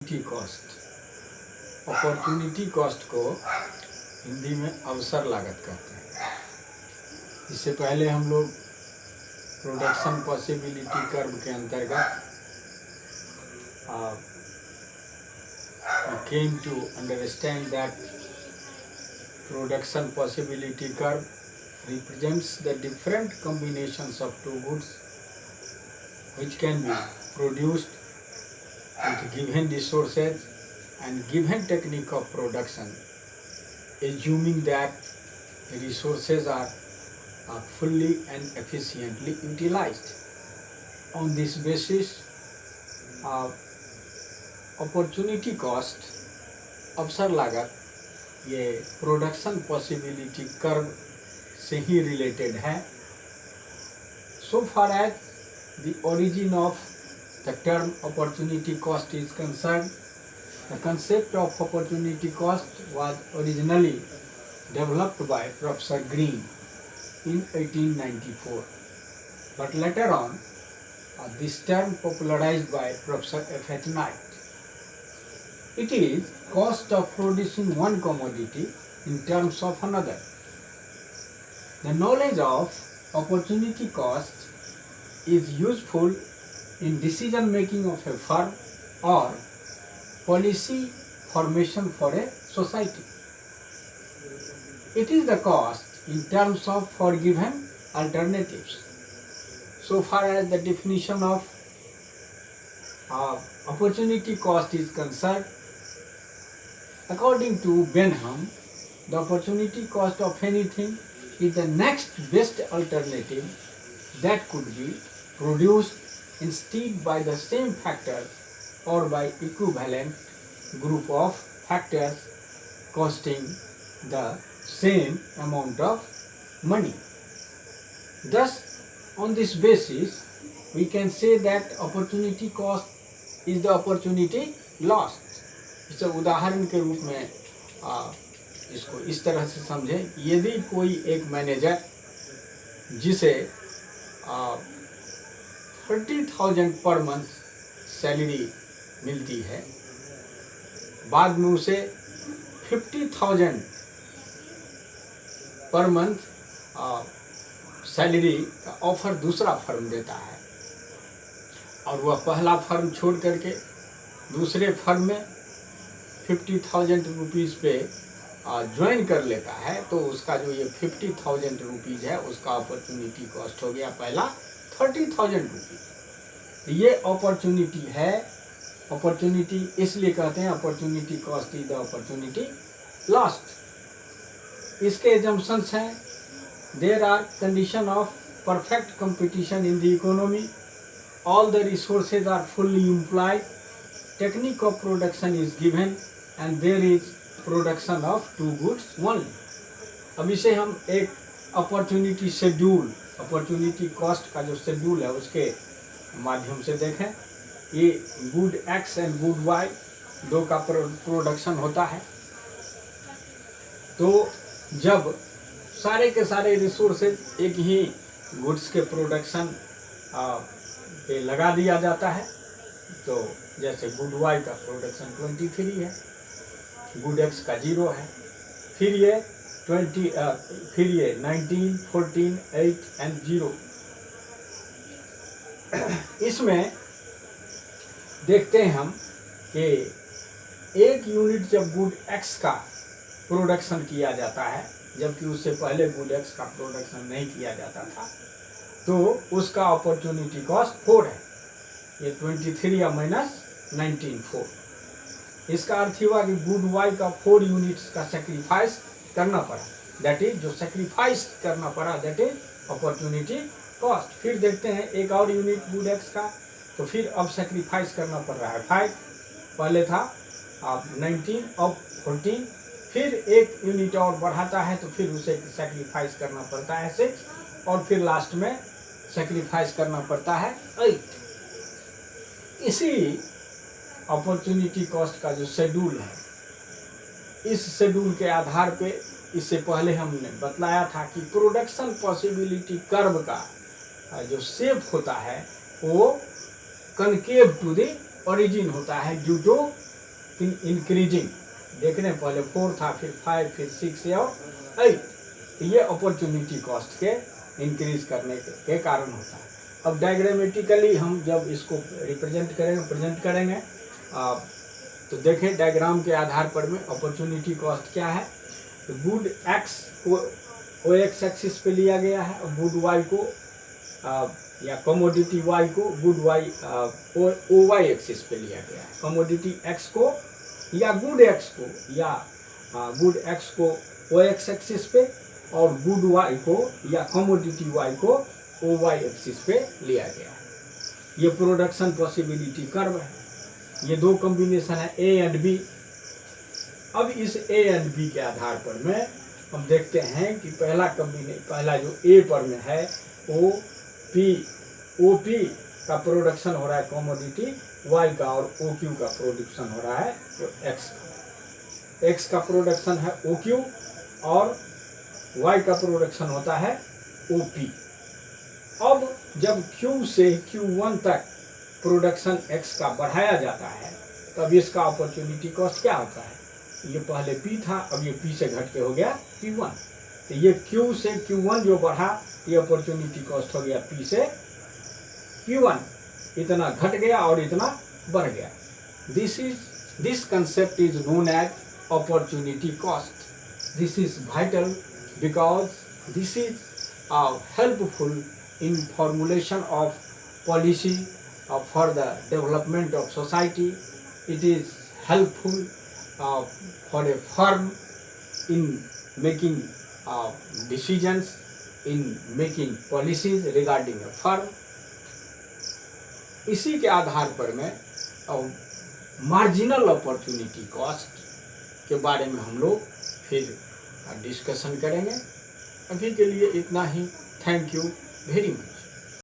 Cost opportunity cost को हिंदी में अवसर लागत कहते हैं। इससे पहले हम लोग प्रोडक्शन पॉसिबिलिटी कर्व के अंतर्गत we came to understand that production possibility curve represents the different combinations of two goods which can be produced with given resources and given technique of production, assuming that the resources are fully and efficiently utilized. On this basis, opportunity cost अवसर लागत ये production possibility curve से ही related है। So far as the origin of the term opportunity cost is concern, the concept of opportunity cost was originally developed by professor Green in 1894, but later on this term popularized by Professor F.H. Knight. It is cost of producing one commodity in terms of another. The knowledge of opportunity cost is useful in decision making of a firm or policy formation for a society. It is the cost in terms of forgiven alternatives. So far as the definition of opportunity cost is concerned, according to Benham, the opportunity cost of anything is the next best alternative that could be produced instead by the same factors or by equivalent group of factors costing the same amount of money. Thus, on this basis, we can say that opportunity cost is the opportunity lost. इसे उदाहरण के रूप में इसको इस तरह से समझें, यदि कोई एक मैनेजर जिसे 30,000 पर मंथ सैलरी मिलती है, बाद में उसे 50,000 पर मंथ सैलरी का ऑफर दूसरा फर्म देता है और वह पहला फर्म छोड़ करके दूसरे फर्म में 50,000 रुपीज़ पे ज्वाइन कर लेता है, तो उसका जो ये 50,000 रुपीज़ है उसका अपॉर्चुनिटी कॉस्ट हो गया पहला 30,000 रुपीज़। ये अपॉर्चुनिटी है। अपॉर्चुनिटी इसलिए कहते हैं opportunity cost is the opportunity lost. इसके एजम्पशंस हैं, there are condition of perfect competition in the economy, all the resources are fully employed, technique of production is given and there is production of two goods only. अब इसे हम एक opportunity schedule, opportunity cost का जो schedule है उसके माध्यम से देखें। ये good X and good Y दो का प्रोडक्शन होता है, तो जब सारे के सारे रिसोर्सेज एक ही गुड्स के प्रोडक्शन पे लगा दिया जाता है, तो जैसे गुड वाई का प्रोडक्शन 23 है, गुड एक्स का 0 है, फिर ये 19, 14, 8 एंड 0। इसमें देखते हैं हम कि एक यूनिट जब गुड एक्स का प्रोडक्शन किया जाता है, जबकि उससे पहले गुड एक्स का प्रोडक्शन नहीं किया जाता था, तो उसका अपॉर्चुनिटी कॉस्ट 4 है। ये 23 या माइनस 19, 4। इसका अर्थ हुआ कि गुड वाई का 4 यूनिट्स का सेक्रीफाइस करना पड़ा, दैट इज जो सेक्रीफाइस करना पड़ा दैट इज अपॉर्चुनिटी कॉस्ट। फिर देखते हैं एक और यूनिट गुड एक्स का, तो फिर अब सेक्रीफाइस करना पड़ रहा है 5, पहले था अब 19 अब 14, फिर एक यूनिट और बढ़ाता है तो फिर उसे सेक्रीफाइस करना पड़ता है 6, और फिर लास्ट में सेक्रीफाइस करना पड़ता है 8। इसी अपॉर्चुनिटी कॉस्ट का जो शेड्यूल है, इस शेड्यूल के आधार पे इससे पहले हमने बतलाया था कि प्रोडक्शन पॉसिबिलिटी कर्व का जो शेप होता है वो कनकेव टू द ओरिजिन होता है ड्यू टू इंक्रीजिंग, देखने पहले 4 था, फिर 5, फिर 6 और 8, ये अपॉर्चुनिटी कॉस्ट के इंक्रीज करने के कारण होता है। अब डायग्रामेटिकली हम जब इसको प्रेजेंट करेंगे तो देखें डायग्राम के आधार पर में अपॉर्चुनिटी कॉस्ट क्या है। तो गुड एक्स को ओ एक्स एक्सिस पे लिया गया है और गुड वाई को या कमोडिटी वाई को good Y O Y axis पे लिया गया है। कमोडिटी एक्स को या गुड एक्स को या गुड एक्स को ओ एक्स एक्सिस पे और गुड वाई को या कमोडिटी वाई को ओ वाई एक्सिस पे लिया गया है। ये प्रोडक्शन पॉसिबिलिटी कर्व है। ये दो कॉम्बिनेशन है ए एंड बी। अब इस ए एंड बी के आधार पर में हम देखते हैं कि पहला जो ए पर में है ओ पी का प्रोडक्शन हो रहा है कमोडिटी वाई का, और ओ क्यू का प्रोडक्शन हो रहा है तो एक्स का प्रोडक्शन है ओ क्यू और वाई का प्रोडक्शन होता है ओ पी। अब जब Q से Q1 तक प्रोडक्शन X का बढ़ाया जाता है तब इसका अपॉर्चुनिटी कॉस्ट क्या होता है। ये पहले P था, अब ये P से घट के हो गया P1। तो ये Q से Q1 जो बढ़ा ये अपॉर्चुनिटी कॉस्ट हो गया P से Q1, इतना घट गया और इतना बढ़ गया। This concept is known as opportunity cost. This is vital because this is helpful in formulation of policy for the development of society. It is helpful for a firm in making decisions, in making policies regarding a firm. इसी के आधार पर मैं marginal opportunity cost के बारे में हम लोग फिर डिस्कशन करेंगे। अभी के लिए इतना ही। Thank you very much.